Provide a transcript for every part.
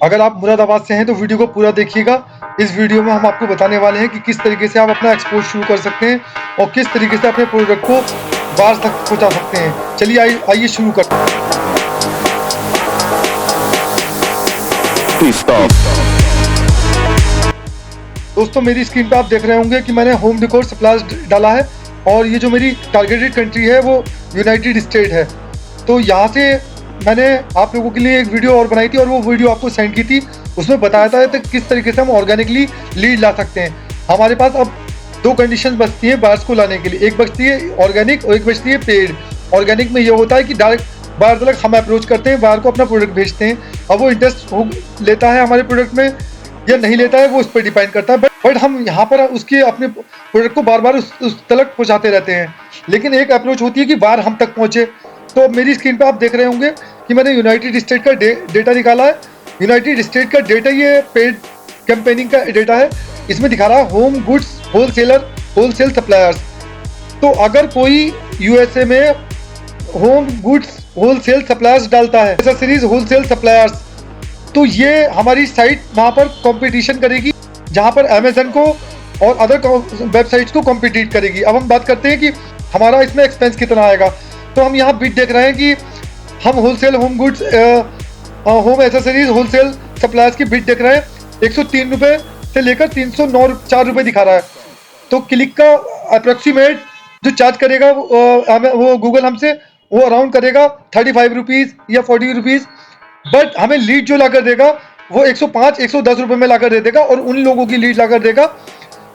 अगर आप मुरादाबाद से हैं तो वीडियो को पूरा देखिएगा। इस वीडियो में हम आपको बताने वाले हैं कि किस तरीके से आप अपना एक्सपोर्ट शुरू कर सकते हैं और किस तरीके से अपने प्रोडक्ट को बाहर तक पहुंचा सकते हैं। चलिए आइए शुरू करते हैं। दोस्तों, मेरी स्क्रीन पे आप देख रहे होंगे कि मैंने होम डेकोर सप्लायर्स डाला है और ये जो मेरी टारगेटेड कंट्री है वो यूनाइटेड स्टेट है। तो यहाँ से मैंने आप लोगों के लिए एक वीडियो और बनाई थी और वो वीडियो आपको सेंड की थी। उसमें बताया था तो किस तरीके से हम ऑर्गेनिकली लीड ला सकते हैं। हमारे पास अब दो कंडीशन बचती है बायर्स को लाने के लिए, एक बचती है ऑर्गेनिक और एक बचती है पेड। ऑर्गेनिक में ये होता है कि डायरेक्ट बायर तक हम अप्रोच करते हैं, बायर को अपना प्रोडक्ट भेजते हैं। अब वो इंटरेस्ट लेता है हमारे प्रोडक्ट में या नहीं लेता है वो उस पर डिपेंड करता है, बट हम यहाँ पर उसके अपने प्रोडक्ट को बार बार उस तक पहुँचाते रहते हैं। लेकिन एक अप्रोच होती है कि बायर हम तक पहुँचे। तो मेरी स्क्रीन पे आप देख रहे होंगे कि मैंने यूनाइटेड स्टेट का डेटा निकाला है। यूनाइटेड स्टेट का डेटा ये पेड कैंपेनिंग का डेटा है। इसमें दिखा रहा है होम गुड्स होलसेल सप्लायर्स। तो अगर कोई यूएसए में होम गुड्स होलसेल सप्लायर्स डालता है, एक्सेसरीज होलसेल सप्लायर्स, तो ये हमारी साइट वहाँ पर कंपटीशन करेगी, जहाँ पर अमेजन को और अदर वेबसाइट्स को कॉम्पिटिट करेगी। अब हम बात करते हैं कि हमारा इसमें एक्सपेंस कितना आएगा। तो हम यहाँ बिड देख रहे हैं कि हम wholesale home goods home accessories wholesale suppliers की बिड देख रहे हैं। 103 रुपये से लेकर 304 रुपये दिखा रहा है। तो क्लिक का अप्रोक्सीमेट जो चार्ज करेगा वो गूगल हमसे वो अराउंड करेगा 35 रुपीज़ या 40 रुपीज़। बट हमें लीड जो लाकर देगा वो 105-110 रुपये में लाकर दे देगा और उन लोगों की लीड लाकर देगा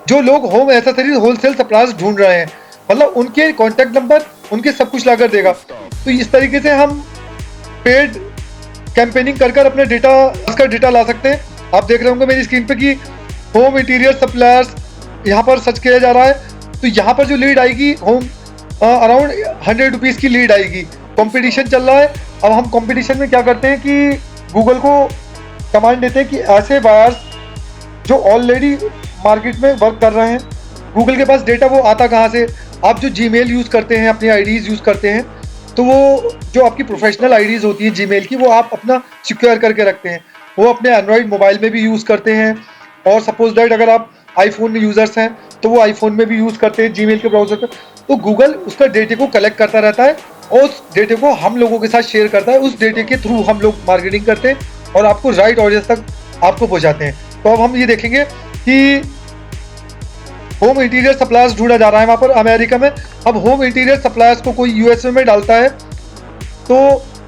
जो लोग होम एसेसरीज होलसेल सप्लायर्स ढूंढ रहे हैं। मतलब उनके कॉन्टैक्ट नंबर, उनके सब कुछ लाकर देगा। तो इस तरीके से हम पेड कैंपेनिंग कर अपने डेटा ला सकते हैं। आप देख रहे होंगे मेरी स्क्रीन पे कि होम इंटीरियर सप्लायर्स यहाँ पर सर्च किया जा रहा है। तो यहाँ पर जो लीड आएगी होम अराउंड 100 रुपीज़ की लीड आएगी। कंपटीशन चल रहा है। अब हम कंपटीशन में क्या करते हैं कि गूगल को कमांड देते हैं कि ऐसे बायर्स जो ऑलरेडी मार्केट में वर्क कर रहे हैं, गूगल के पास डेटा वो आता कहाँ से। आप जो जीमेल यूज़ करते हैं, अपनी आईडीज़ यूज़ करते हैं, तो वो जो आपकी प्रोफेशनल आईडीज़ होती हैं जीमेल की, वो आप अपना सिक्योर करके रखते हैं। वो अपने एंड्रॉयड मोबाइल में भी यूज़ करते हैं और सपोज दैट अगर आप आईफोन में यूज़र्स हैं तो वो आईफोन में भी यूज़ करते हैं जीमेल के ब्राउज़र पर। तो गूगल उसका डेटे को कलेक्ट करता रहता है और उस डेटे को हम लोगों के साथ शेयर करता है। उस डेटे के थ्रू हम लोग मार्केटिंग करते हैं और आपको राइट ऑडियंस तक आपको पहुँचाते हैं। तो अब हम ये देखेंगे कि होम इंटीरियर सप्लायर्स ढूंढा जा रहा है वहाँ पर अमेरिका में। अब होम इंटीरियर सप्लायर्स को कोई यूएसए में डालता है तो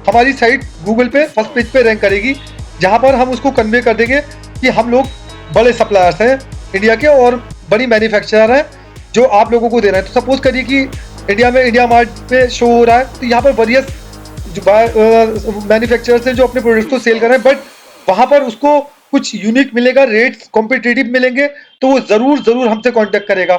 हमारी साइट गूगल पे फर्स्ट पेज पे रैंक करेगी, जहाँ पर हम उसको कन्वे कर देंगे कि हम लोग बड़े सप्लायर्स हैं इंडिया के और बड़ी मैन्युफैक्चरर हैं जो आप लोगों को दे रहे हैं। तो सपोज करिए कि इंडिया में इंडिया मार्ट पे शो हो रहा है, तो यहाँ पर वेरियस जो मैन्युफैक्चरर्स हैं जो अपने प्रोडक्ट्स को सेल कर रहे हैं, बट वहाँ पर उसको कुछ यूनिक मिलेगा, रेट्स कॉम्पिटिटिव मिलेंगे, तो वो ज़रूर हमसे कांटेक्ट करेगा।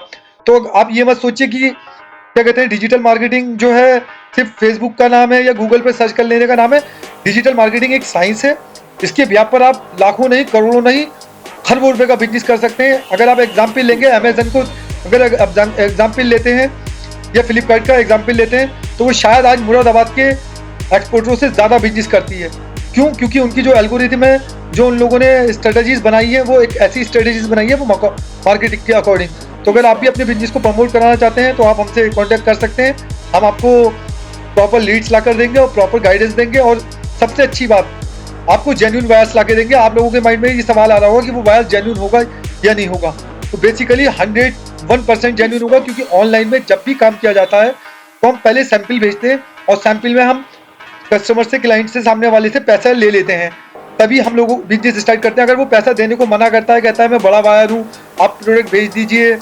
तो आप ये मत सोचिए कि क्या कहते हैं डिजिटल मार्केटिंग जो है सिर्फ फेसबुक का नाम है या गूगल पे सर्च कर लेने का नाम है। डिजिटल मार्केटिंग एक साइंस है। इसके व्याप पर आप लाखों नहीं, करोड़ों नहीं, खरबों रुपए का बिजनेस कर सकते हैं। अगर आप एग्जाम्पल लेंगे अमेजन को, अगर एग्जाम्पल लेते हैं या फ्लिपकार्ट का एग्जाम्पल लेते हैं, तो वो शायद आज मुरादाबाद के एक्सपोर्टरों से ज़्यादा बिजनेस करती है। क्यों? क्योंकि उनकी जो एल्गोरिथम है, जो उन लोगों ने स्ट्रेटजीज बनाई है, वो एक ऐसी स्ट्रेटजीज बनाई है वो मार्केटिंग के अकॉर्डिंग। तो अगर आप भी अपने बिजनेस को प्रमोट कराना चाहते हैं तो आप हमसे कांटेक्ट कर सकते हैं। हम आपको प्रॉपर लीड्स ला कर देंगे और प्रॉपर गाइडेंस देंगे और सबसे अच्छी बात, आपको जेन्युइन वायर्स ला के देंगे। आप लोगों के माइंड में ये सवाल आ रहा होगा कि वो वायर जेन्युइन होगा या नहीं होगा। तो बेसिकली 101% जेन्युइन होगा, क्योंकि ऑनलाइन में जब भी काम किया जाता है तो हम पहले सैंपल भेजते हैं और सैंपल में हम कस्टमर से, क्लाइंट से, सामने वाले से पैसा ले लेते हैं, तभी हम लोग बिजनेस स्टार्ट करते हैं। अगर वो पैसा देने को मना करता है, कहता है मैं बड़ा बायर हूँ, आप प्रोडक्ट भेज दीजिए,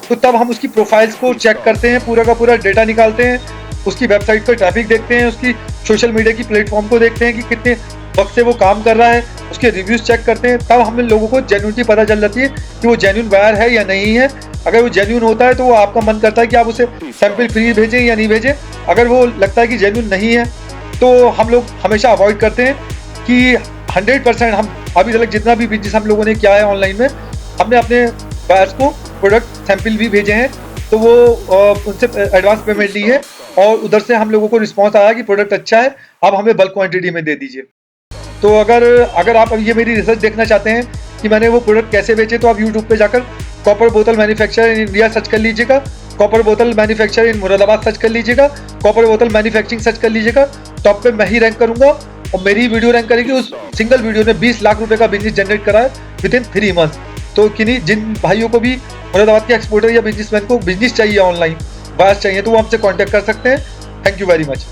तो तब हम उसकी प्रोफाइल्स को चेक करते हैं, पूरा का पूरा डेटा निकालते हैं, उसकी वेबसाइट पर ट्रैफिक देखते हैं, उसकी सोशल मीडिया की प्लेटफॉर्म को देखते हैं कि कितने वक्त से वो काम कर रहा है, उसके रिव्यूज़ चेक करते हैं। तब हमें लोगों को जेन्युइनिटी पता चल जाती है कि वो जेन्युइन बायर है या नहीं है। अगर वो जेन्युइन होता है तो वो आपका मन करता है कि आप उसे सैंपल फ्री भेजें या नहीं भेजें। अगर वो लगता है कि जेन्युइन नहीं है तो हम लोग हमेशा अवॉइड करते हैं कि 100% हम अभी तक जितना भी बिजनेस हम लोगों ने किया है ऑनलाइन में, हमने अपने बायर्स को प्रोडक्ट सैंपल भी भेजे हैं, तो वो उनसे एडवांस पेमेंट ली है और उधर से हम लोगों को रिस्पांस आया कि प्रोडक्ट अच्छा है, आप हमें बल्क क्वांटिटी में दे दीजिए। तो अगर आप ये मेरी रिसर्च देखना चाहते हैं कि मैंने वो प्रोडक्ट कैसे बेचे, तो आप यूट्यूब पे जाकर कॉपर बोतल मैन्युफैक्चर इन इंडिया सर्च कर लीजिएगा, कॉपर बोतल मैन्युफैक्चर इन मुरादाबाद सर्च कर लीजिएगा, कॉपर बोतल मैन्युफैक्चरिंग सर्च कर लीजिएगा। टॉप पे मैं ही रैंक करूंगा और मेरी वीडियो रैंक करेगी। उस सिंगल वीडियो ने 20 लाख रुपए का बिजनेस जनरेट करा है विद इन 3 मंथ। तो किन्हीं जिन भाइयों को भी मुरादाबाद के एक्सपोर्टर या बिजनेसमैन को बिजनेस चाहिए, ऑनलाइन बायर्स चाहिए, तो वो हमसे कॉन्टैक्ट कर सकते हैं। Thank you very much.